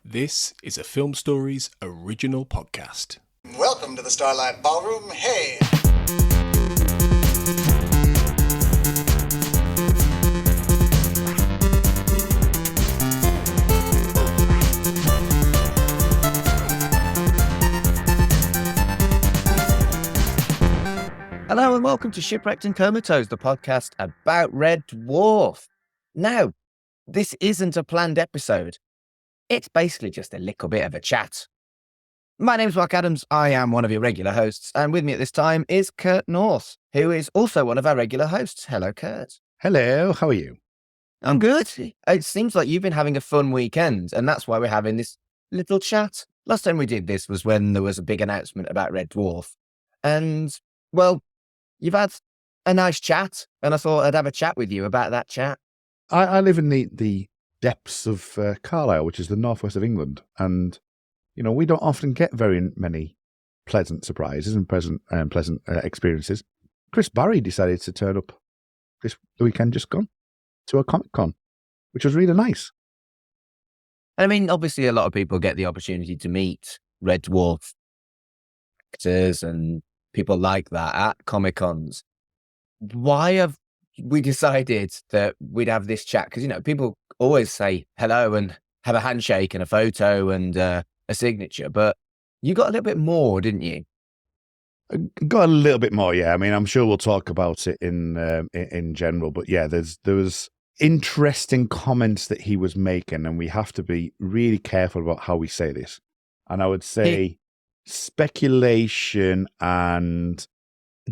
This is a Film Stories original podcast. Welcome to the Starlight Ballroom. Hey! Hello and welcome to Shipwrecked and Comatose, the podcast about Red Dwarf. Now, this isn't a planned episode. It's basically just a little bit of a chat. My name's Mark Adams. I am one of your regular hosts, and with me at this time is Kurt North, who is also one of our regular hosts. Hello, Kurt. Hello, how are you? I'm good. It seems like you've been having a fun weekend, and that's why we're having this little chat. Last time we did this was when there was a big announcement about Red Dwarf. And, well, you've had a nice chat, and I thought I'd have a chat with you about that chat. I live in the depths of Carlisle, which is the northwest of England, and you know we don't often get very many pleasant surprises and pleasant experiences. Chris Barry decided to turn up this weekend just gone to a Comic-Con, which was really nice. I mean, obviously, a lot of people get the opportunity to meet Red Dwarf actors and people like that at Comic-Cons. Why have we decided that we'd have this chat? Because, you know, people always say hello and have a handshake and a photo and a signature, but you got a little bit more, didn't you? Got a little bit more, yeah. I mean, I'm sure we'll talk about it in general, but yeah, there was interesting comments that he was making, and we have to be really careful about how we say this. And I would say speculation and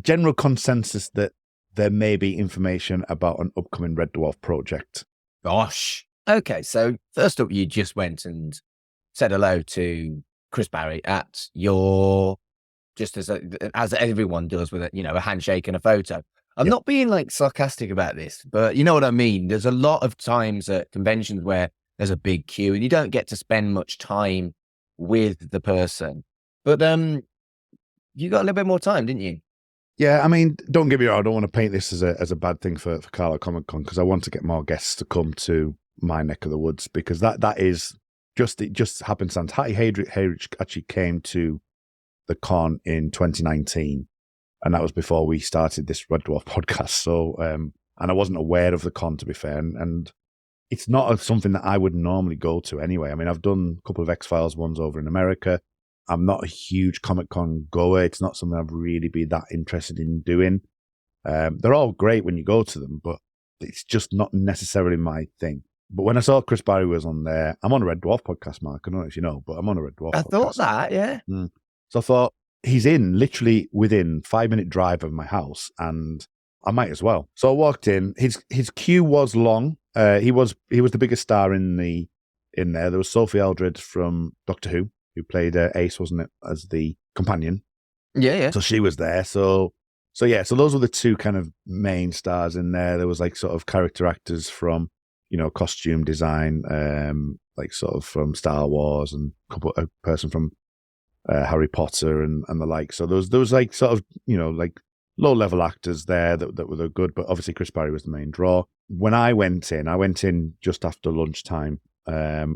general consensus that there may be information about an upcoming Red Dwarf project. Gosh. Okay, so first up, you just went and said hello to Chris Barry at your, just as everyone does with a handshake and a photo. I'm not being like sarcastic about this, but you know what I mean? There's a lot of times at conventions where there's a big queue and you don't get to spend much time with the person. But you got a little bit more time, didn't you? Yeah, I mean, don't get me wrong, I don't want to paint this as a bad thing for Carlisle Comic-Con, because I want to get more guests to come to my neck of the woods, because that is it just happenstance. Hattie Hayridge actually came to the con in 2019, and that was before we started this Red Dwarf podcast. So, and I wasn't aware of the con, to be fair, and it's not something that I would normally go to anyway. I mean, I've done a couple of X-Files ones over in America. I'm not a huge Comic-Con goer. It's not something I've really been that interested in doing. They're all great when you go to them, but it's just not necessarily my thing. But when I saw Chris Barry was on there, I'm on a Red Dwarf podcast, Mark. I don't know if you know, but I'm on a Red Dwarf podcast. I thought that, yeah. So I thought, he's literally within 5-minute drive of my house, and I might as well. So I walked in. His queue was long. He was the biggest star in there. There was Sophie Aldred from Doctor Who played Ace, wasn't it, as the companion? Yeah. So she was there. So those were the two kind of main stars in there. There was like sort of character actors from, costume design, like sort of from Star Wars, and a person from Harry Potter and the like. So there was like sort of, like low level actors there that were good, but obviously Chris Barry was the main draw. When I went in just after lunchtime,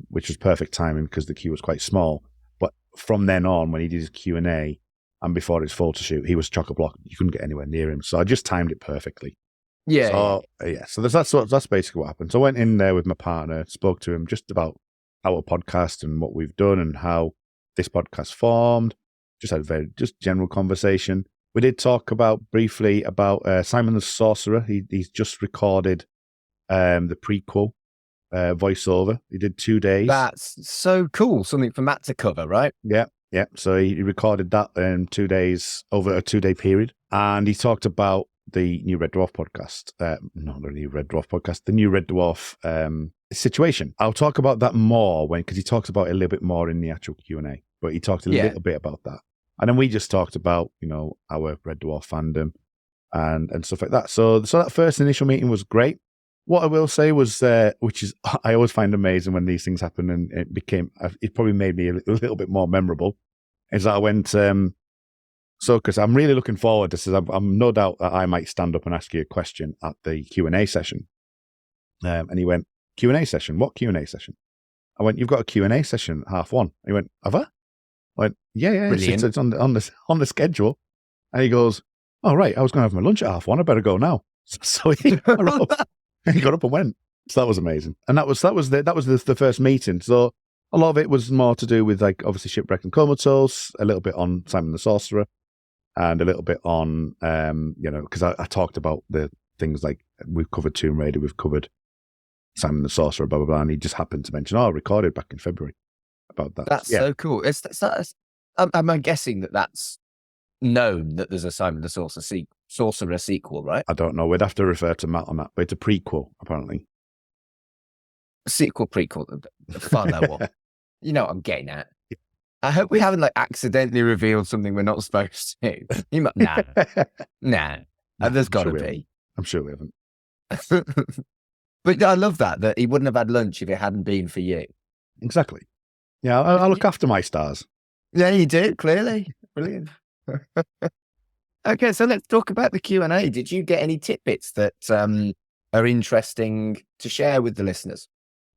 which was perfect timing because the queue was quite small. But from then on, when he did his Q&A and before his photo shoot, he was chock-a-block. You couldn't get anywhere near him. So I just timed it perfectly. Yeah. So that's basically what happened. So I went in there with my partner, spoke to him just about our podcast and what we've done and how this podcast formed. Just had just general conversation. We did talk briefly about Simon the Sorcerer. He's just recorded the prequel voiceover. He did 2 days. That's so cool. Something for Matt to cover, right? Yeah. So he recorded that in 2 days, over a 2-day period. And he talked about the new Red Dwarf podcast. Not the new Red Dwarf podcast, the new Red Dwarf situation. I'll talk about that more because he talks about it a little bit more in the actual Q&A. But he talked a little bit about that. And then we just talked about, our Red Dwarf fandom and stuff like that. So that first initial meeting was great. What I will say was, which is, I always find amazing when these things happen, and it probably made me a little bit more memorable, is that I went, because I'm really looking forward to this. I'm no doubt that I might stand up and ask you a question at the Q&A session. And he went, Q&A session? What Q&A session? I went, you've got a Q&A session at 1:30. He went, have I? I went, yeah, it's on the schedule. And he goes, oh, right, I was going to have my lunch at 1:30. I better go now. So he got up and went. So that was amazing. And that was the first meeting. So a lot of it was more to do with, like, obviously Shipwrecked and Comatose, a little bit on Simon the Sorcerer, and a little bit on, because I talked about the things like we've covered Tomb Raider, we've covered Simon the Sorcerer, blah, blah, blah. And he just happened to mention, I recorded back in February about that. That's so cool. I'm guessing that's known that there's a Simon the Sorcerer sequel, right? I don't know. We'd have to refer to Matt on that, but it's a prequel, apparently. Sequel, prequel, far lower. You know what I'm getting at. I hope we haven't accidentally revealed something we're not supposed to. Nah. There's got to be. I'm sure we haven't. But I love that he wouldn't have had lunch if it hadn't been for you. Exactly. Yeah, I look after my stars. Yeah, you do, clearly. Brilliant. Okay, so let's talk about the Q&A. Did you get any tidbits that are interesting to share with the listeners?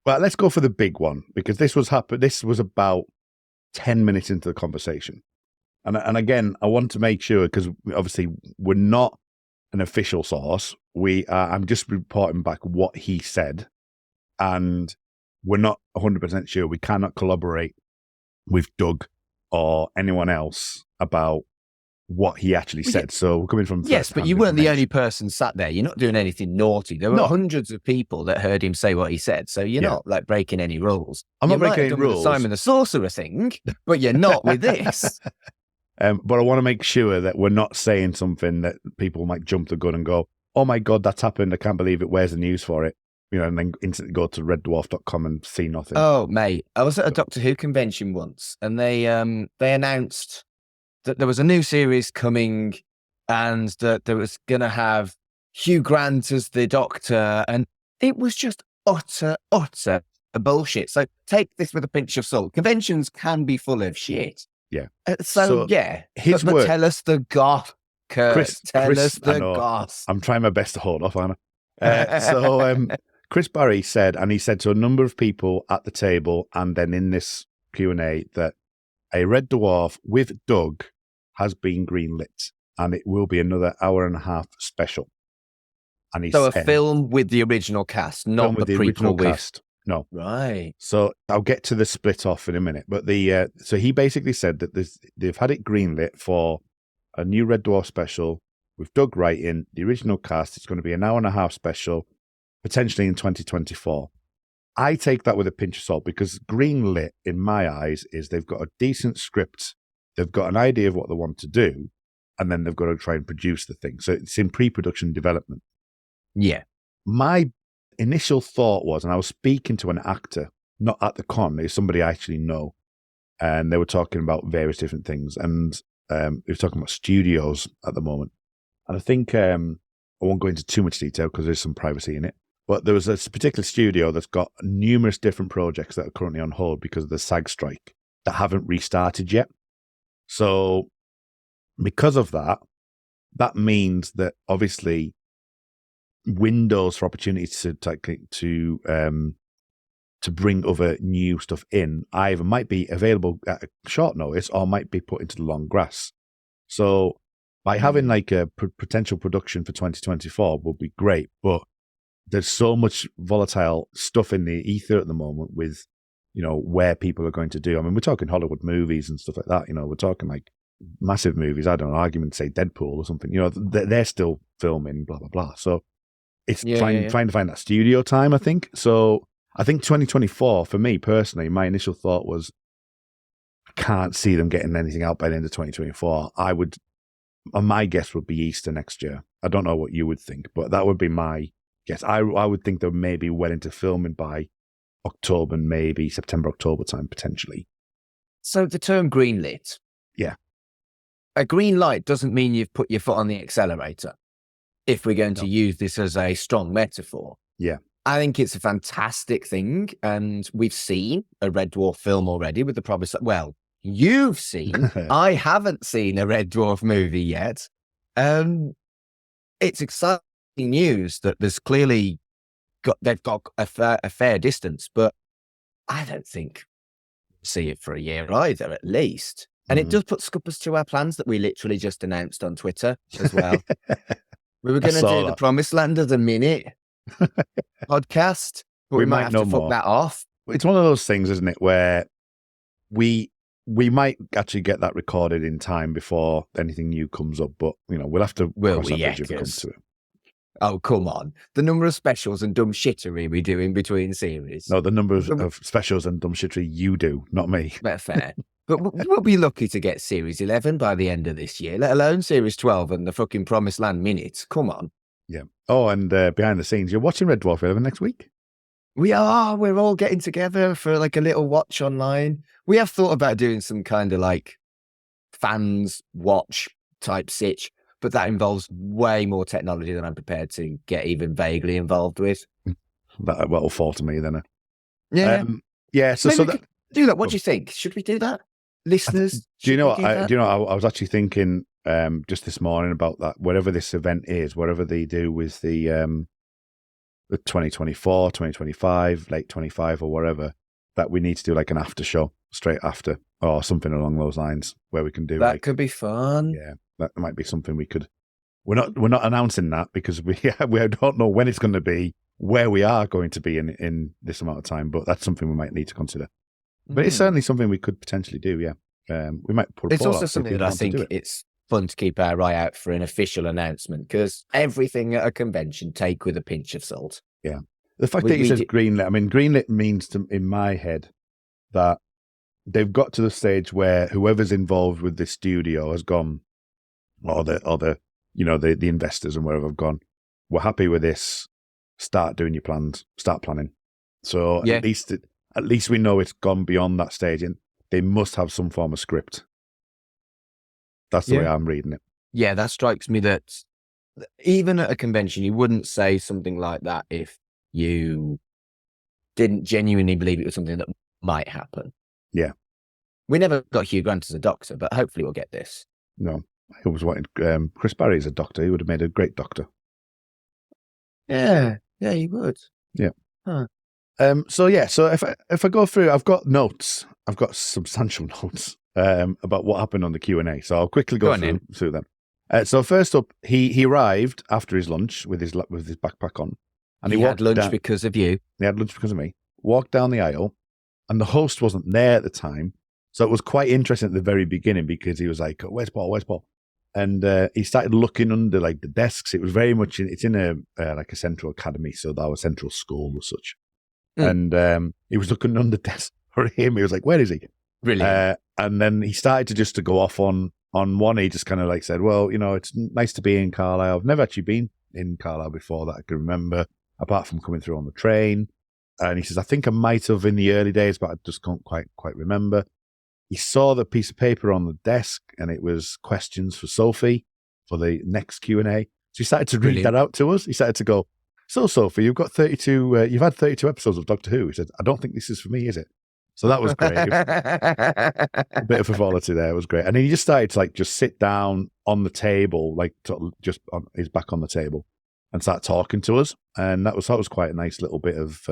Well, let's go for the big one, because this was about 10 minutes into the conversation. And again, I want to make sure, because obviously we're not an official source. I'm just reporting back what he said, and we're not 100% sure. We cannot collaborate with Doug or anyone else about what he actually said. So we're coming from yes, but you weren't the only person sat there. You're not doing anything naughty. There were hundreds of people that heard him say what he said. So you're not breaking any rules. I'm not breaking any rules. The Simon the Sorcerer thing, but you're not with this. But I want to make sure that we're not saying something that people might jump the gun and go, oh my God, that's happened. I can't believe it. Where's the news for it? And then instantly go to reddwarf.com and see nothing. Oh, mate. I was at a Doctor Who convention once, and they announced that there was a new series coming, and that there was going to have Hugh Grant as the Doctor, and it was just utter bullshit. So take this with a pinch of salt. Conventions can be full of shit. Yeah. His work. Tell us the goth, Kurt. Tell us the goth. I'm trying my best to hold off, Anna. Chris Barry said, and he said to a number of people at the table and then in this Q&A, that a Red Dwarf with Doug has been greenlit, and it will be another 1.5 hour special. And he said, a film with the original cast, not the prequel cast. No. Right. So I'll get to the split off in a minute. But so he basically said that they've had it greenlit for a new Red Dwarf special with Doug writing the original cast. It's going to be an 1.5 hour special, potentially in 2024. I take that with a pinch of salt, because greenlit, in my eyes, is they've got a decent script, they've got an idea of what they want to do, and then they've got to try and produce the thing. So it's in pre-production development. Yeah. My initial thought was, and I was speaking to an actor, not at the con, there's somebody I actually know, and they were talking about various different things, and we were talking about studios at the moment. And I think, I won't go into too much detail because there's some privacy in it, but there was a particular studio that's got numerous different projects that are currently on hold because of the SAG strike that haven't restarted yet. So because of that, that means that obviously windows for opportunities to bring other new stuff in either might be available at a short notice or might be put into the long grass. So by having like a potential production for 2024 would be great, but there's so much volatile stuff in the ether at the moment with, where people are going to do. I mean, we're talking Hollywood movies and stuff like that. We're talking like massive movies. I don't know, argument, say Deadpool or something. They're still filming, blah, blah, blah. So it's trying to find that studio time, I think. So I think 2024, for me personally, my initial thought was, I can't see them getting anything out by the end of 2024. My guess would be Easter next year. I don't know what you would think, but that would be my guess. I would think they're maybe well into filming by October, maybe September, October time, potentially. So the term greenlit. Yeah. A green light doesn't mean you've put your foot on the accelerator, if we're going to use this as a strong metaphor. Yeah. I think it's a fantastic thing, and we've seen a Red Dwarf film already with the promise. Well, you've seen. I haven't seen a Red Dwarf movie yet. It's exciting news that there's clearly they've got a fair distance, but I don't think see it for a year either, at least. And it does put scuppers to our plans that we literally just announced on Twitter as well. We were going to do the Promised Land of the Minute podcast, but we might have to fuck that off. It's one of those things, isn't it, where we might actually get that recorded in time before anything new comes up, but we'll have to cross that bridge if it comes to it. Oh, come on. The number of specials and dumb shittery we do in between series. No, the number of specials and dumb shittery you do, not me. Fair. But we'll be lucky to get Series 11 by the end of this year, let alone Series 12 and the fucking Promised Land minutes. Come on. Yeah. Oh, and behind the scenes, you're watching Red Dwarf 11 next week? We are. We're all getting together for like a little watch online. We have thought about doing some kind of like fans watch type sitch, but that involves way more technology than I'm prepared to get even vaguely involved with. That'll fall to me then. Yeah. Yeah. So that, do that. What do you think? Should we do that? Listeners? Do you know what? I was actually thinking just this morning about that. Whatever this event is, whatever they do with the 2024, 2025, late 25 or whatever, that we need to do like an after show straight after or something along those lines where we can do that. Could be fun. Yeah. That might be something we could. We're not announcing that because we don't know when it's going to be, where we are going to be in this amount of time. But that's something we might need to consider. But it's certainly something we could potentially do. Yeah, we might put. It's also something that I think it's fun to keep our eye out for an official announcement because everything at a convention take with a pinch of salt. Yeah, the fact that he says greenlit. I mean, greenlit means in my head that they've got to the stage where whoever's involved with this studio has gone. Or the investors and wherever have gone, we're happy with this. Start doing your plans. Start planning. So at least we know it's gone beyond that stage, and they must have some form of script. That's the way I'm reading it. Yeah, that strikes me that even at a convention, you wouldn't say something like that if you didn't genuinely believe it was something that might happen. Yeah, we never got Hugh Grant as a doctor, but hopefully we'll get this. No. I always wanted Chris Barry as a doctor. He would have made a great doctor. Yeah, he would. Yeah. Huh. So if I go through, I've got notes. I've got substantial notes about what happened on the Q&A. So I'll quickly go through them. So first up, he arrived after his lunch with his backpack on, and he had lunch because of you. He had lunch because of me. Walked down the aisle, and the host wasn't there at the time, so it was quite interesting at the very beginning because he was like, "Where's Paul? Where's Paul?" And he started looking under like the desks. It was very much it's in a like a central academy, so that was central school or such. And he was looking under the desk for him. He was like, "Where is he?" Really? And then he started to go off on one. He just kind of like said, "Well, it's nice to be in Carlisle. I've never actually been in Carlisle before that I can remember, apart from coming through on the train." And he says, "I think I might have in the early days, but I just can't quite remember." He saw the piece of paper on the desk, and it was questions for Sophie for the next Q&A. So he started to read that out to us. He started to go, "So, Sophie, you've got 32. You've had 32 episodes of Doctor Who." He said, "I don't think this is for me, is it?" So that was great. A bit of frivolity there. It was great. And then he just started to just sit down on the table, just on his back on the table, and start talking to us. And that was quite a nice little bit of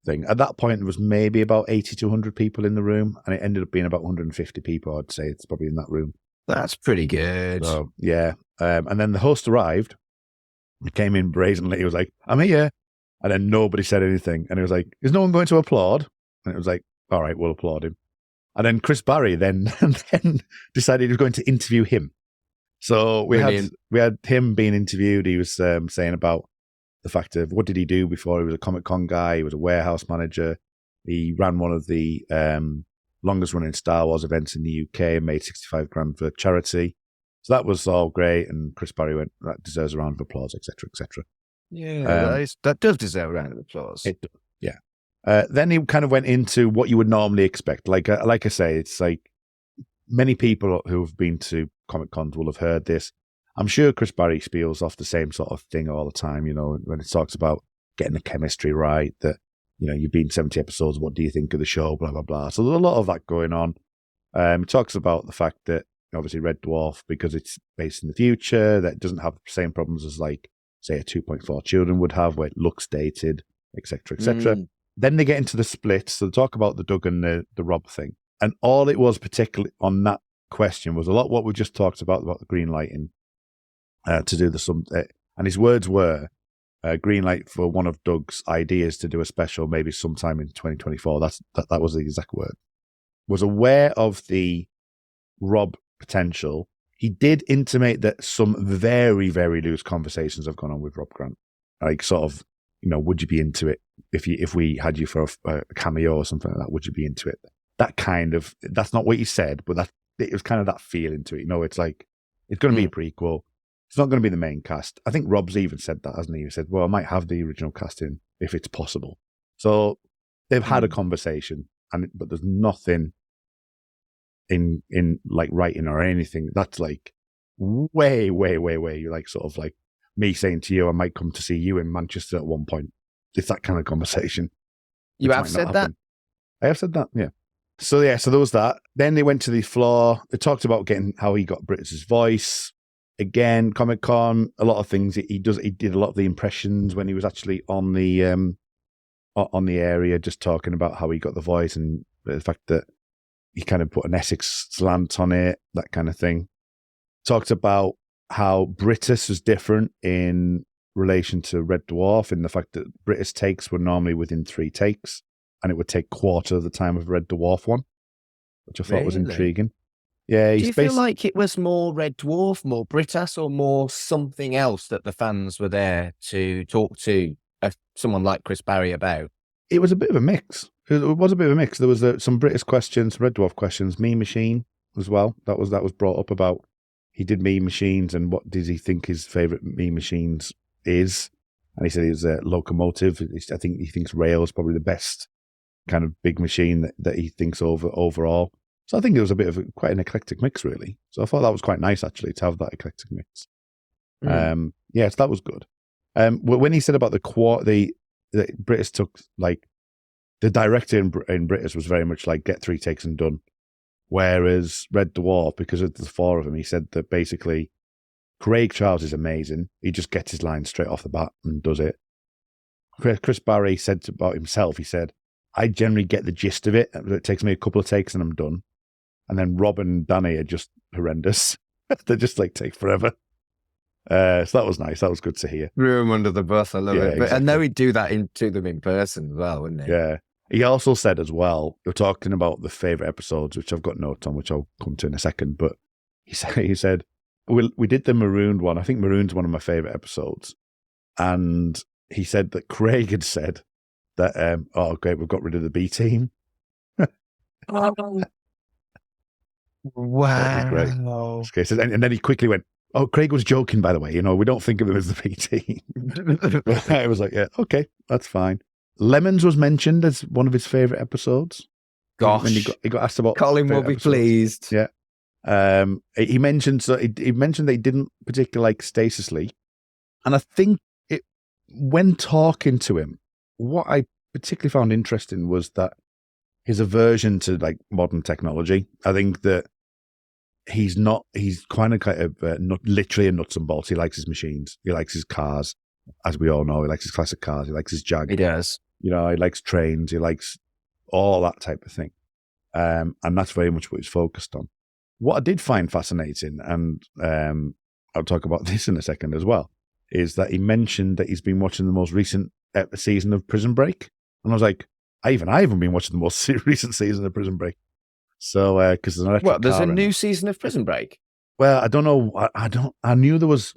thing. At that point, there was maybe about 80 to 100 people in the room, and it ended up being about 150 people, I'd say. It's probably in that room. That's pretty good. So, yeah. And then the host arrived. He came in brazenly. He was like, "I'm here." And then nobody said anything. And he was like, "Is no one going to applaud?" And it was like, "All right, we'll applaud him." And then Chris Barry then decided he was going to interview him. So we had him being interviewed. He was saying about the fact of what did he do before he was a Comic-Con guy. He was a warehouse manager. He ran one of the longest running Star Wars events in the UK and made 65 grand for charity. So that was all great. And Chris Barry went, "That deserves a round of applause," etc., etc. Yeah, that does deserve a round of applause. Yeah. Then he kind of went into what you would normally expect. Like I say, it's like many people who have been to Comic-Cons will have heard this. I'm sure Chris Barry spiels off the same sort of thing all the time, when it talks about getting the chemistry right, that, you've been 70 episodes, what do you think of the show, blah, blah, blah. So there's a lot of that going on. He talks about the fact that, obviously, Red Dwarf, because it's based in the future, that doesn't have the same problems as, like, say, a 2.4 Children would have, where it looks dated, etc., etc. Then they get into the split. So they talk about the Doug and the Rob thing. And all it was particularly on that question was a lot what we just talked about the green lighting to do the and his words were green light for one of Doug's ideas to do a special maybe sometime in 2024. That was the exact word. Was aware of the Rob potential. He did intimate that some very, very loose conversations have gone on with Rob Grant. Like sort of, would you be into it if we had you for a cameo or something like that? Would you be into it? That kind of, that's not what he said, but it was kind of that feeling to it. It's like, it's going to be a prequel. It's not going to be the main cast. I think Rob's even said that, hasn't he? He said, well, I might have the original cast in if it's possible. So they've had a conversation, but there's nothing in like writing or anything. That's like way, way, way, way. Like sort of like me saying to you, I might come to see you in Manchester at one point. It's that kind of conversation. You have said that? I have said that, yeah. So there was that. Then they went to the floor. They talked about how he got British voice. Again, Comic-Con, a lot of things. He did a lot of the impressions when he was actually on the area, just talking about how he got the voice and the fact that he kind of put an Essex slant on it, that kind of thing. Talked about how Britus was different in relation to Red Dwarf, in the fact that Britus takes were normally within 3 takes, and it would take quarter of the time of Red Dwarf one, which I thought was intriguing. Yeah, do you feel like it was more Red Dwarf, more Britus, or more something else that the fans were there to talk to someone like Chris Barry about? It was a bit of a mix. It was a bit of a mix. There was some British questions, Red Dwarf questions, Mean Machine as well. That was brought up about he did Mean Machines and what does he think his favourite Mean Machines is. And he said it was a locomotive. I think he thinks Rail is probably the best kind of big machine that he thinks overall. So I think it was a bit of quite an eclectic mix, really. So I thought that was quite nice, actually, to have that eclectic mix. So that was good. When he said about the British took, like, the director in British was very much like, get 3 takes and done. Whereas Red Dwarf, because of the 4 of them, he said that basically Craig Charles is amazing. He just gets his lines straight off the bat and does it. Chris Barry said about himself, he said, I generally get the gist of it. It takes me a couple of takes and I'm done. And then Rob and Danny are just horrendous. They just like take forever. So that was nice. That was good to hear. Threw him under the bus. I love it. But exactly. I know he'd do that to them in person as well, wouldn't he? Yeah. He also said as well, we're talking about the favourite episodes, which I've got notes on, which I'll come to in a second. But he said we did the Marooned one. I think Marooned's one of my favourite episodes. And he said that Craig had said that, great, we've got rid of the B team. Wow. Great. Okay, so, and then he quickly went, oh, Craig was joking, by the way. We don't think of him as the B team. I was like, yeah, okay, that's fine. Lemons was mentioned as one of his favourite episodes. Gosh. When he got asked about Colin will be episodes. pleased. Yeah. He mentioned that he didn't particularly like Stasis Lee. And I think when talking to him, what I particularly found interesting was that his aversion to like modern technology. I think that he's kind of literally a nuts and bolts. He likes his machines. He likes his cars, as we all know. He likes his classic cars. He likes his Jag. He does. He likes trains. He likes all that type of thing. And that's very much what he's focused on. What I did find fascinating, and I'll talk about this in a second as well, is that he mentioned that he's been watching the most recent season of Prison Break. And I was like, I haven't been watching the most recent season of Prison Break. So, because there's a new season of Prison Break. Well, I don't know. I knew there was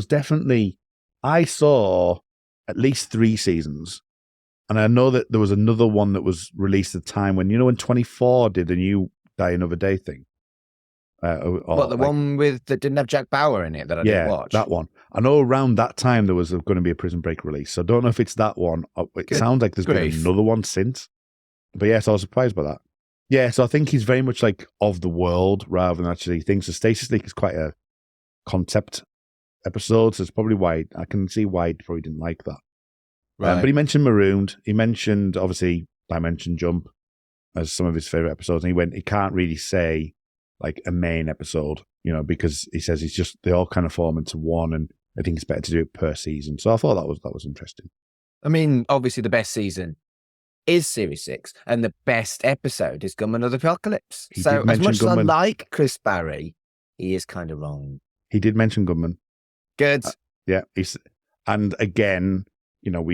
definitely, I saw at least 3 seasons. And I know that there was another one that was released at the time when 24 did a new Die Another Day thing. One that didn't have Jack Bauer in it that I didn't watch? Yeah, that one. I know around that time there was going to be a Prison Break release. So I don't know if it's that one. It sounds like there's been another one since. But yes, I was surprised by that. Yeah, so I think he's very much like of the world rather than actually things. So Stasis League is quite a concept episode, so it's probably why I can see why he probably didn't like that. Right. But he mentioned Marooned. He mentioned, obviously, Dimension Jump as some of his favourite episodes. And he can't really say like a main episode, because he says they all kind of form into one, and I think it's better to do it per season. So I thought that was interesting. I mean, obviously the best season is Series 6, and the best episode is Gunman of the Apocalypse. He So did as mention much Gunman. as I like Chris Barry, he is kind of wrong. He did mention Gunman. Good. Yeah, and again, you know,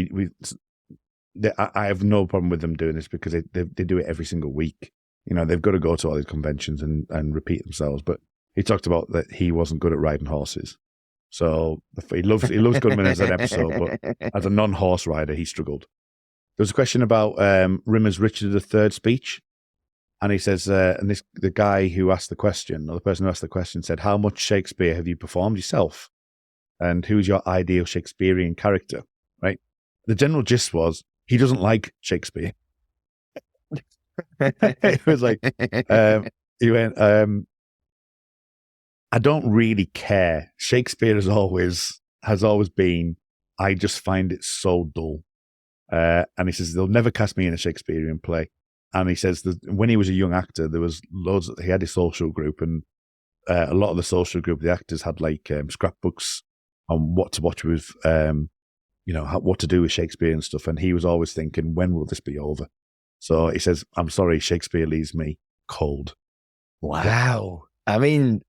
I have no problem with them doing this because they do it every single week. You know, they've got to go to all these conventions and repeat themselves. But he talked about that he wasn't good at riding horses, so he loves Gunman as an episode, but as a non-horse rider, he struggled. There was a question about Rimmer's Richard III speech, and he says, and the guy who asked the question, or the person who asked the question, said, "How much Shakespeare have you performed yourself? And who's your ideal Shakespearean character?" Right? The general gist was he doesn't like Shakespeare. It was like he went, "I don't really care. Shakespeare has always been. I just find it so dull." And he says they'll never cast me in a Shakespearean play. And he says that when he was a young actor, there was loads. He had a social group, and a lot of the social group, the actors had like scrapbooks on what to watch with, what to do with Shakespeare and stuff. And he was always thinking, when will this be over? So he says, "I'm sorry, Shakespeare leaves me cold." Wow. I mean,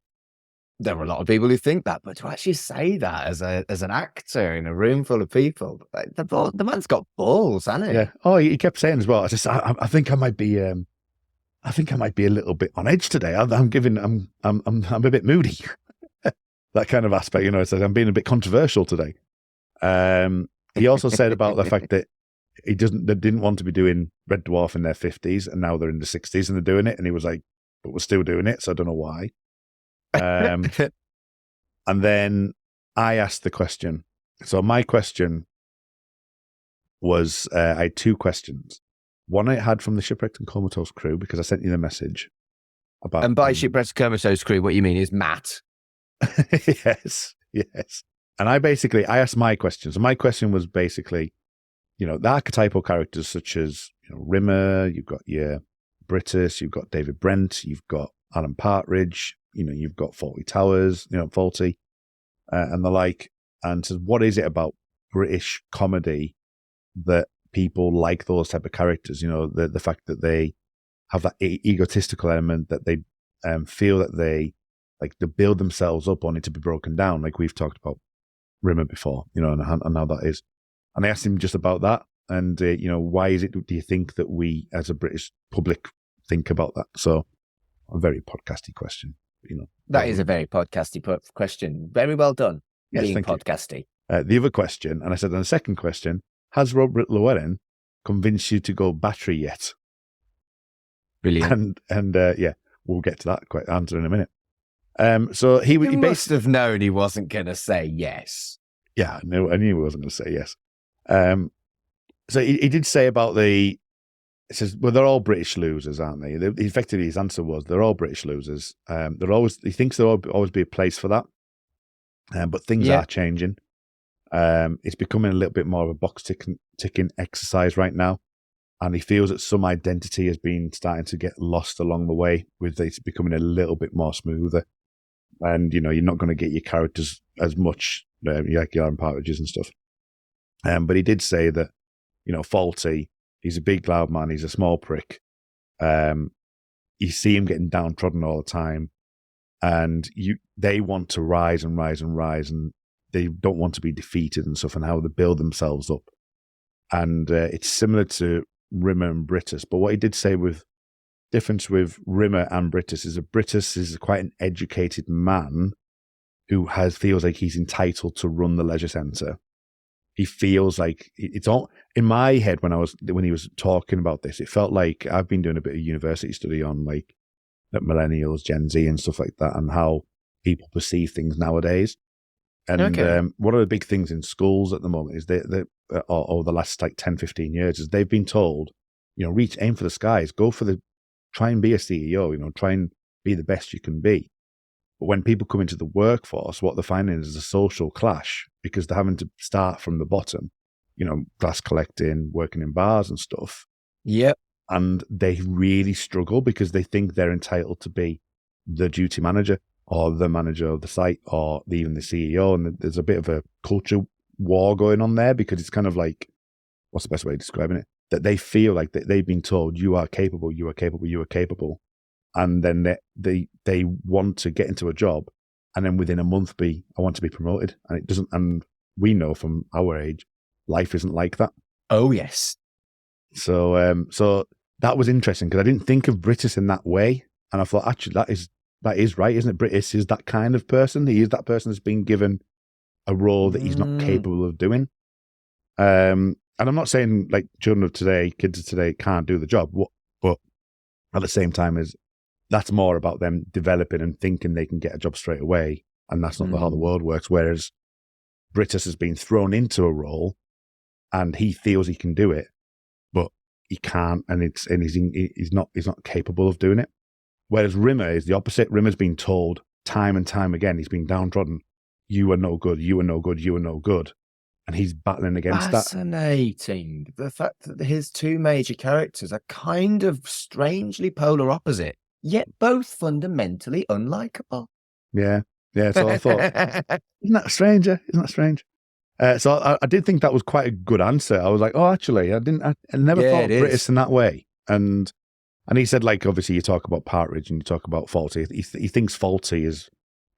there are a lot of people who think that, but to actually say that as an actor in a room full of people, like, the man's got balls, hasn't he? Yeah. Oh, he kept saying as well. I think I might be. I think I might be a little bit on edge today. I'm a bit moody. That kind of aspect, you know. It says I'm being a bit controversial today. He also said about the fact that they didn't want to be doing Red Dwarf in their 50s, and now they're in the 60s and they're doing it. And he was like, "But we're still doing it, so I don't know why." And then I asked the question. So my question was, I had two questions. One I had from the Shipwrecked and Comatose crew, because I sent you the message about. And by Shipwrecked and Comatose crew, what you mean is Matt. Yes. And I asked my question. So my question was basically, you know, the archetypal characters such as, you know, Rimmer, you've got your Brittus, you've got David Brent, you've got Alan Partridge, you know, you've got Fawlty Towers, you know, Fawlty, and the like. And so what is it about British comedy that people like those type of characters? You know, the fact that they have that egotistical element, that they feel that they build themselves up only to be broken down, like we've talked about Rimmer before, you know, and how that is. And I asked him just about that, and you know, why is it? Do you think that we, as a British public, think about that? So, a very podcasty question, you know. That is a very podcasty question. Very well done. Yes, being thank you. podcasty. The other question, and I said, and the second question: has Robert Llewellyn convinced you to go battery yet? Brilliant. And yeah, we'll get to that answer in a minute. So he must have known he wasn't going to say yes. Yeah, I knew he wasn't going to say yes. So he did say about he says, well, they're all British losers, aren't they? Effectively, his answer was they're all British losers. He thinks there'll always be a place for that. But things are changing. It's becoming a little bit more of a box ticking exercise right now. And he feels that some identity has been starting to get lost along the way, with it becoming a little bit more smoother. And, you know, you're not going to get your characters as much, like your Alan Partridges and stuff. But he did say that, you know, Fawlty, he's a big, loud man. He's a small prick. You see him getting downtrodden all the time. And they want to rise and rise and rise, and they don't want to be defeated and stuff, and how they build themselves up. And it's similar to Rimmer and Brittus. But what he did say with difference with Rimmer and Brittus is that Brittus is quite an educated man who feels like he's entitled to run the leisure centre. He feels like it's all in my head when he was talking about this. It felt like I've been doing a bit of university study on like millennials, Gen Z, and stuff like that, and how people perceive things nowadays. And one of the big things in schools at the moment is or the last like 10, 15 years is they've been told, you know, aim for the skies, try and be a CEO, you know, try and be the best you can be. But when people come into the workforce, what they're finding is a social clash, because they're having to start from the bottom, you know, glass collecting, working in bars and stuff. Yep. And they really struggle because they think they're entitled to be the duty manager or the manager of the site or even the CEO. And there's a bit of a culture war going on there, because it's kind of like, what's the best way of describing it? that they feel like that they've been told you are capable, you are capable, you are capable, and then they want to get into a job, and then within a month I want to be promoted, and it doesn't. And we know from our age, life isn't like that. Oh yes. So so that was interesting because I didn't think of Britis in that way, and I thought actually that is right, isn't it? Britis is that kind of person. He is that person that's been given a role that he's not capable of doing. And I'm not saying like children of today, kids of today can't do the job, but at the same time that's more about them developing and thinking they can get a job straight away, and that's not how the world works. Whereas Britis has been thrown into a role, and he feels he can do it, but he can't, and he's not capable of doing it. Whereas Rimmer is the opposite. Rimmer's been told time and time again, he's been downtrodden. You are no good. You are no good. You are no good. And he's battling against that. Fascinating. The fact that his two major characters are kind of strangely polar opposite, yet both fundamentally unlikable. Yeah. So I thought, isn't that strange? Isn't that strange? So I did think that was quite a good answer. I was like, oh, actually, I never thought of Britis in that way. And he said, like, obviously, you talk about Partridge and you talk about Fawlty. He thinks Fawlty is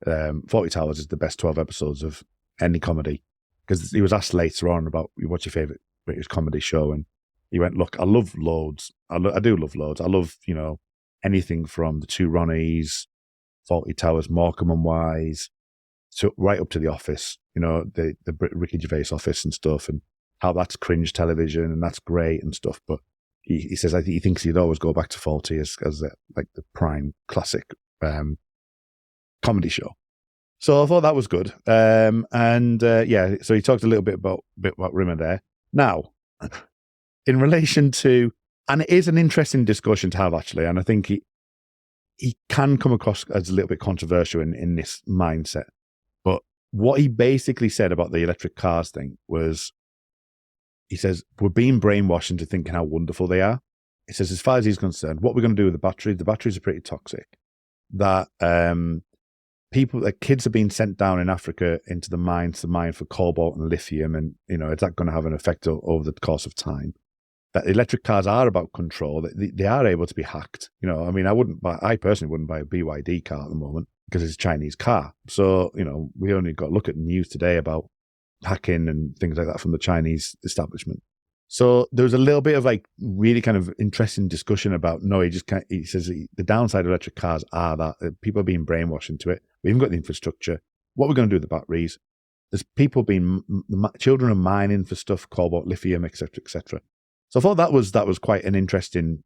Fawlty Towers is the best 12 episodes of any comedy. Because he was asked later on about what's your favourite British comedy show, and he went, "Look, I love loads. I do love loads. I love anything from the Two Ronnies, Fawlty Towers, Morecambe and Wise, right up to The Office. The Ricky Gervais Office and stuff, and how that's cringe television and that's great and stuff. But he says he thinks he'd always go back to Fawlty as like the prime classic comedy show." So I thought that was good. So he talked a little bit about Rimmer there. Now, in relation to, and it is an interesting discussion to have actually, and I think he can come across as a little bit controversial in this mindset. But what he basically said about the electric cars thing was, he says, we're being brainwashed into thinking how wonderful they are. He says, as far as he's concerned, what we're going to do with the batteries are pretty toxic. That kids are being sent down in Africa into the mines to mine for cobalt and lithium, and is that going to have an effect over the course of time? That electric cars are about control. They are able to be hacked. I personally wouldn't buy a BYD car at the moment because it's a Chinese car. So we only got to look at the news today about hacking and things like that from the Chinese establishment. So there was a little bit of like really kind of interesting discussion about, no, he says the downside of electric cars are that people are being brainwashed into it. We haven't got the infrastructure. What we're going to do with the batteries? There's children are mining for stuff, cobalt, lithium, etc., etc. So I thought that was quite an interesting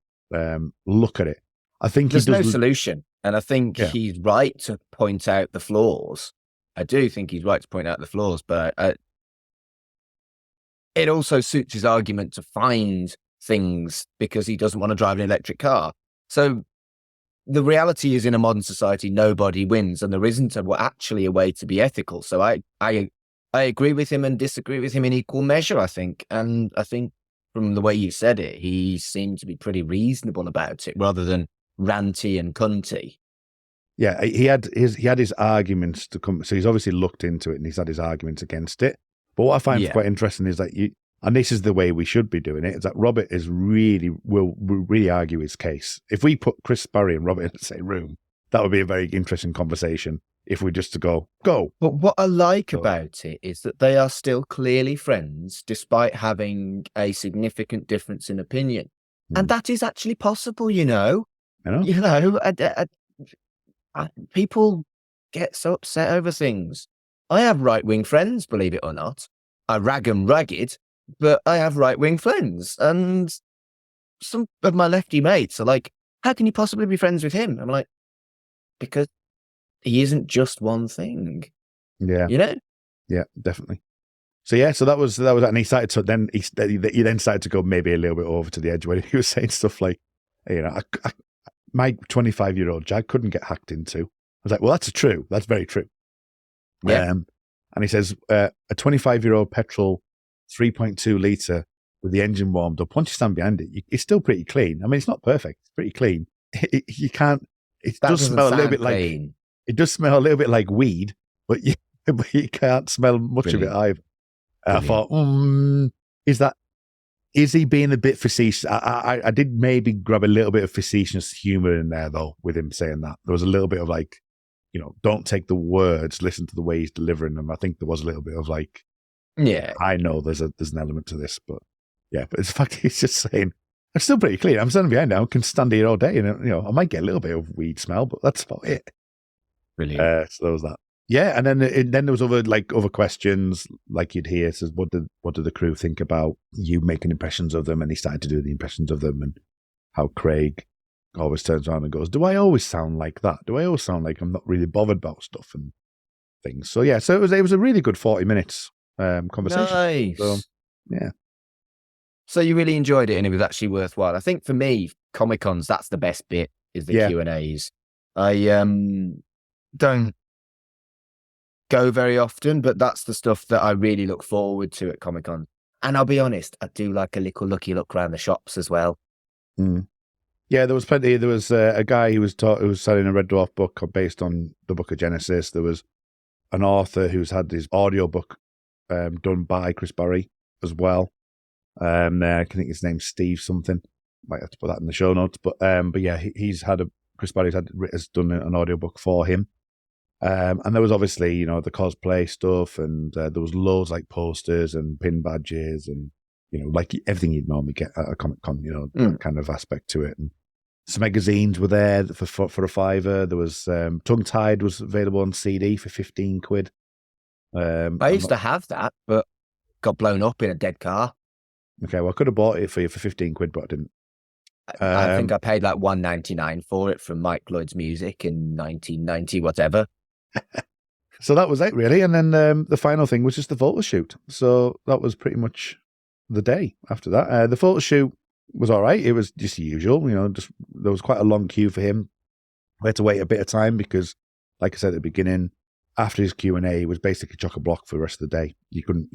look at it. I think there's no solution, and I think he's right to point out the flaws. I do think he's right to point out the flaws, but it also suits his argument to find things because he doesn't want to drive an electric car. So the reality is, in a modern society, nobody wins, and there isn't actually a way to be ethical. So I agree with him and disagree with him in equal measure, I think. And I think from the way you said it, he seemed to be pretty reasonable about it rather than ranty and cunty. Yeah, he had his arguments to come. So he's obviously looked into it and he's had his arguments against it. But what I find quite interesting is that and this is the way we should be doing it, is that Robert will really argue his case. If we put Chris Barrie and Robert in the same room, that would be a very interesting conversation if we just to go. But what I like about it is that they are still clearly friends despite having a significant difference in opinion. And that is actually possible, I know. People get so upset over things. I have right-wing friends, believe it or not. I rag 'em ragged, but I have right-wing friends. And some of my lefty mates are like, how can you possibly be friends with him? I'm like, because he isn't just one thing. Yeah. Yeah, definitely. So that was that. And he started to then he then started to go maybe a little bit over to the edge when he was saying stuff like, my 25-year-old Jag couldn't get hacked into. I was like, well, that's true. That's very true. Yeah. And he says, a 25-year-old petrol 3.2 litre with the engine warmed up, once you stand behind it, it's still pretty clean. I mean, it's not perfect. It's pretty clean. You can't, it does smell a little bit clean. Like, it does smell a little bit like weed, but you can't smell much of it either. I thought, is Is he being a bit facetious? I did maybe grab a little bit of facetious humor in there, though, with him saying that. There was a little bit of like, don't take the words, listen to the way he's delivering them. I think there was a little bit of like, Yeah. I know there's an element to this, but yeah, but it's the fact he's just saying, I'm still pretty clean. I'm standing behind now. I can stand here all day, and I might get a little bit of weed smell, but that's about it. Brilliant. So there was that. Yeah, and then there was other questions like you'd hear. Says, what did the crew think about you making impressions of them? And he started to do the impressions of them, and how Craig always turns around and goes, "Do I always sound like that? Do I always sound like I'm not really bothered about stuff and things?" So yeah, so it was a really good 40 minutes conversation. Nice. So, yeah. So you really enjoyed it, and it was actually worthwhile. I think for me, Comic-Cons, that's the best bit, is the Q&As. I don't go very often, but that's the stuff that I really look forward to at Comic-Con. And I'll be honest, I do like a little lucky look around the shops as well. Mm. Yeah, there was plenty. There was a guy who was selling a Red Dwarf book based on the Book of Genesis. There was an author who's had his audiobook done by Chris Barry as well. I think his name's Steve something. Might have to put that in the show notes. But yeah, Chris Barry's has done an audiobook for him. And there was obviously, the cosplay stuff, and there was loads like posters and pin badges and, like everything you'd normally get at a Comic-Con, that kind of aspect to it. And some magazines were there for a $5. There was Tongue Tied was available on CD for £15. I used to have that, but got blown up in a dead car. Okay, well, I could have bought it for you for £15, but I didn't. I think I paid like $1.99 for it from Mike Lloyd's Music in 1990, whatever. So that was it, really. And then the final thing was just the photo shoot. So that was pretty much the day after that. The photo shoot was all right. It was just the usual, there was quite a long queue for him. We had to wait a bit of time because, like I said at the beginning, after his Q&A, it was basically chock-a-block for the rest of the day. You couldn't,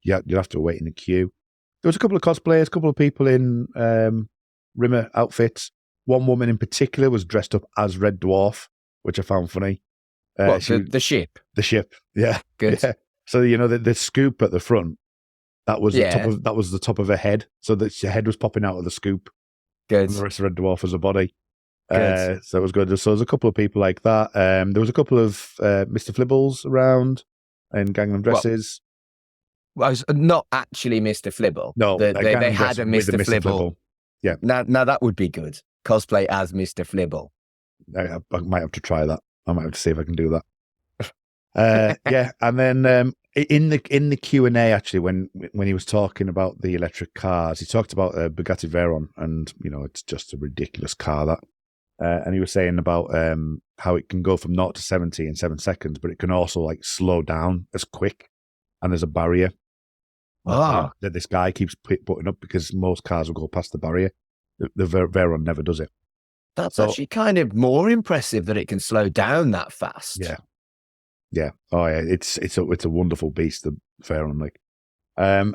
you'd have to wait in the queue. There was a couple of cosplayers, a couple of people in Rimmer outfits. One woman in particular was dressed up as Red Dwarf, which I found funny. The ship? The ship, yeah. Good. Yeah. So, the scoop at the front, that was the top of her head. So that her head was popping out of the scoop. Good. And the rest of Red Dwarf was a body. Good. So it was good. So there was a couple of people like that. There was a couple of Mr. Flibbles around in Gangnam Dresses. Well, it's not actually Mr. Flibble. No, they had a Mr. Flibble. Yeah. Now that would be good. Cosplay as Mr. Flibble. I might have to try that. I might have to see if I can do that. Yeah, and then in the Q&A, actually, when he was talking about the electric cars, he talked about Bugatti Veyron, and it's just a ridiculous car that. And he was saying about how it can go from 0 to 70 in 7 seconds, but it can also like slow down as quick, and there's a barrier that this guy keeps putting up because most cars will go past the barrier. The Veyron never does it. That's actually kind of more impressive that it can slow down that fast. Yeah. Yeah. Oh, yeah. It's a wonderful beast, the Veyron. Like, as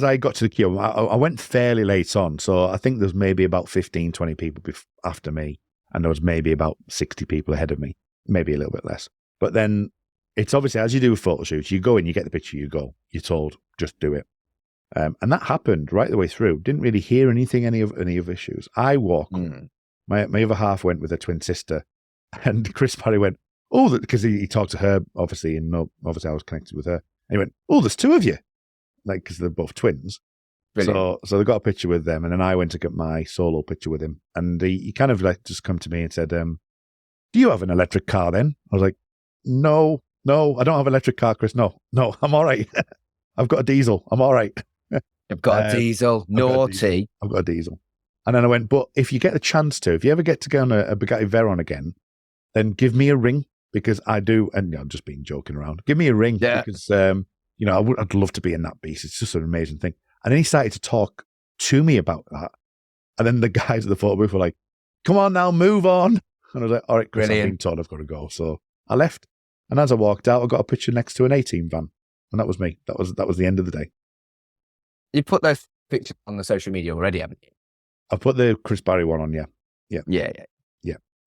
I got to the queue, I went fairly late on. So I think there's maybe about 15, 20 people after me. And there was maybe about 60 people ahead of me, maybe a little bit less. But then it's obviously, as you do with photo shoots, you go in, you get the picture, you go. You're told, just do it. And that happened right the way through. Didn't really hear any of issues. I walked. My other half went with her twin sister, and Chris Barry went, "Oh," because he talked to her, obviously, and obviously I was connected with her. And he went, "Oh, there's two of you," like because they're both twins. Brilliant. So they got a picture with them, and then I went to get my solo picture with him, and he kind of like just come to me and said, "Do you have an electric car?" Then I was like, "No, I don't have an electric car, Chris. No, I'm all right. I've got a diesel. I'm all right." I've got a diesel. Naughty. I've got a diesel. And then I went, but if you get the chance to, if you ever get to go on a Bugatti Veyron again, then give me a ring, because I do, and I'm just being joking around. Give me a ring, because I'd love to be in that beast. It's just an amazing thing. And then he started to talk to me about that. And then the guys at the photo booth were like, "Come on now, move on." And I was like, "All right, Chris, I've been told I've got to go." So I left. And as I walked out, I got a picture next to an A-Team van. And that was me. That was the end of the day. You put those pictures on the social media already, haven't you? I put the Chris Barry one on, yeah.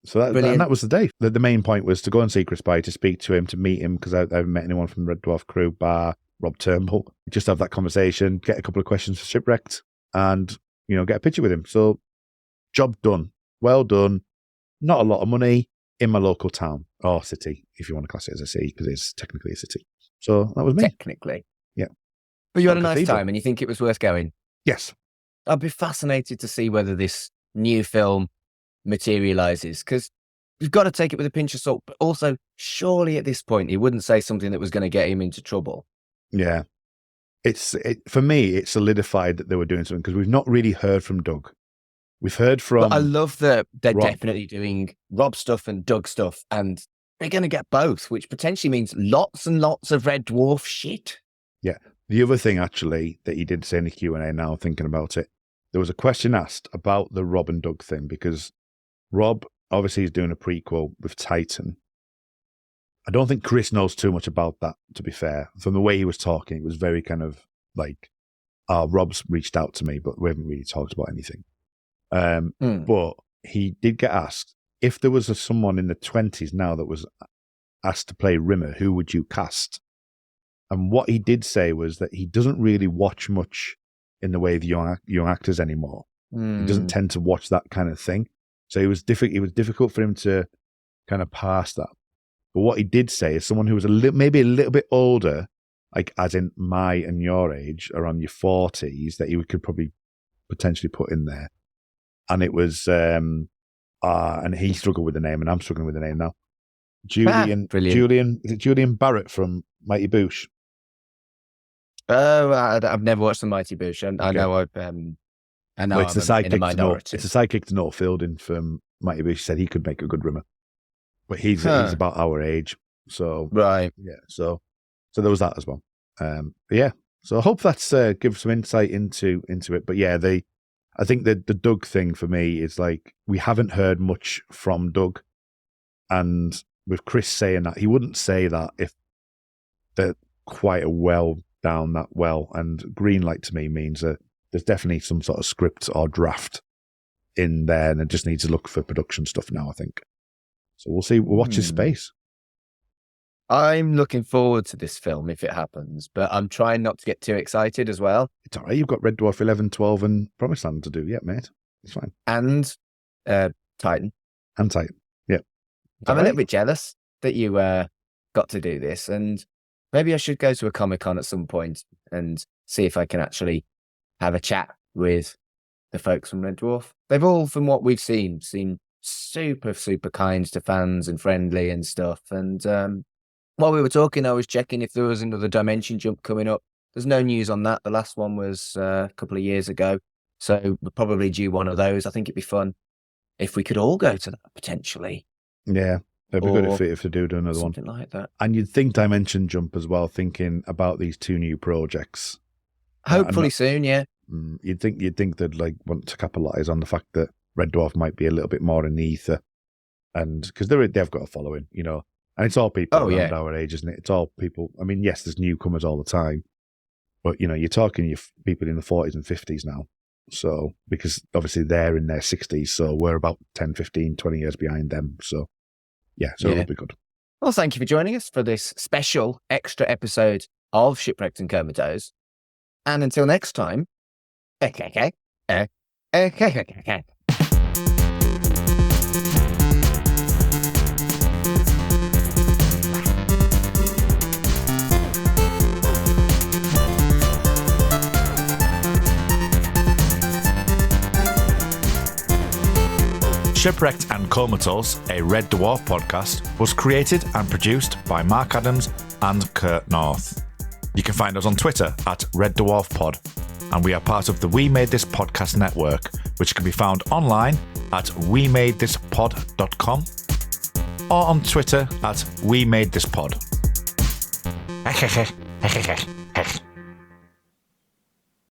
So that was the day. The main point was to go and see Chris Barry, to speak to him, to meet him, because I haven't met anyone from the Red Dwarf crew, bar Rob Turnbull. Just have that conversation, get a couple of questions for Shipwrecked, and, get a picture with him. So, job done. Well done. Not a lot of money in my local town or city, if you want to class it as a city, because it's technically a city. So, that was me. Technically. Yeah. But you had a nice Cathedral. time and you think it was worth going? Yes. I'd be fascinated to see whether this new film materializes, because you've got to take it with a pinch of salt. But also, surely at this point, he wouldn't say something that was going to get him into trouble. Yeah. For me, it solidified that they were doing something, because we've not really heard from Doug. We've heard from... But I love that they're Rob. definitely doing Rob stuff and Doug stuff, and they're going to get both, which potentially means lots and lots of Red Dwarf shit. Yeah. The other thing, actually, that he did say in the Q&A, now thinking about it, there was a question asked about the Rob and Doug thing, because Rob obviously is doing a prequel with Titan. I don't think Chris knows too much about that, to be fair. From the way he was talking, it was very kind of like, Rob's reached out to me, but we haven't really talked about anything. But he did get asked, if there was someone in the 20s now that was asked to play Rimmer, who would you cast? And what he did say was that he doesn't really watch much in the way of young actors anymore. He doesn't tend to watch that kind of thing. So it was difficult for him to kind of pass that. But what he did say is someone who was maybe a little bit older, like as in my and your age, around your 40s, that he could probably potentially put in there. And it was, and he struggled with the name, and I'm struggling with the name now. Julian Barrett from Mighty Boosh. Oh, I've never watched the Mighty Boosh. I know it's the sidekick to Noel Fielding from Mighty Boosh. Said he could make a good Rimmer, but he's about our age, so right. Yeah, so there was that as well. But yeah, so I hope that's gives some insight into it. But yeah, I think that the Doug thing for me is like, we haven't heard much from Doug, and with Chris saying that, he wouldn't say that if they're quite a well down that well. And green light to me means that there's definitely some sort of script or draft in there, and it just needs to look for production stuff now, I think. So we'll see. We'll watch his space. I'm looking forward to this film if it happens, but I'm trying not to get too excited as well. It's all right. You've got Red Dwarf 11, 12 and Promised Land to do. Yeah, mate. It's fine. And Titan. And Titan. Yeah. I'm a little bit jealous that you got to do this, and maybe I should go to a Comic-Con at some point and see if I can actually have a chat with the folks from Red Dwarf. They've all, from what we've seen, seemed super, super kind to fans and friendly and stuff. And while we were talking, I was checking if there was another Dimension Jump coming up. There's no news on that. The last one was a couple of years ago. So we're probably due one of those. I think it'd be fun if we could all go to that, potentially. Yeah, it'd be good if they do another one. Something like that. And you'd think Dimension Jump as well, thinking about these two new projects. Hopefully soon, yeah. You'd think they'd like want to capitalize on the fact that Red Dwarf might be a little bit more in the ether, and because they've got a following, and it's all people around our age, isn't it? It's all people. I mean, yes, there's newcomers all the time, but you're talking people in the 40s and 50s now. So because obviously they're in their 60s, so we're about 10, 15, 20 years behind them. So yeah, it'll be good. Well, thank you for joining us for this special extra episode of Shipwrecked and Comatose. And until next time, Shipwrecked and Comatose, a Red Dwarf podcast, was created and produced by Mark Adams and Kurt North. You can find us on Twitter at Red Dwarf Pod, and we are part of the We Made This Podcast network, which can be found online at wemadethispod.com or on Twitter at We Made This Pod.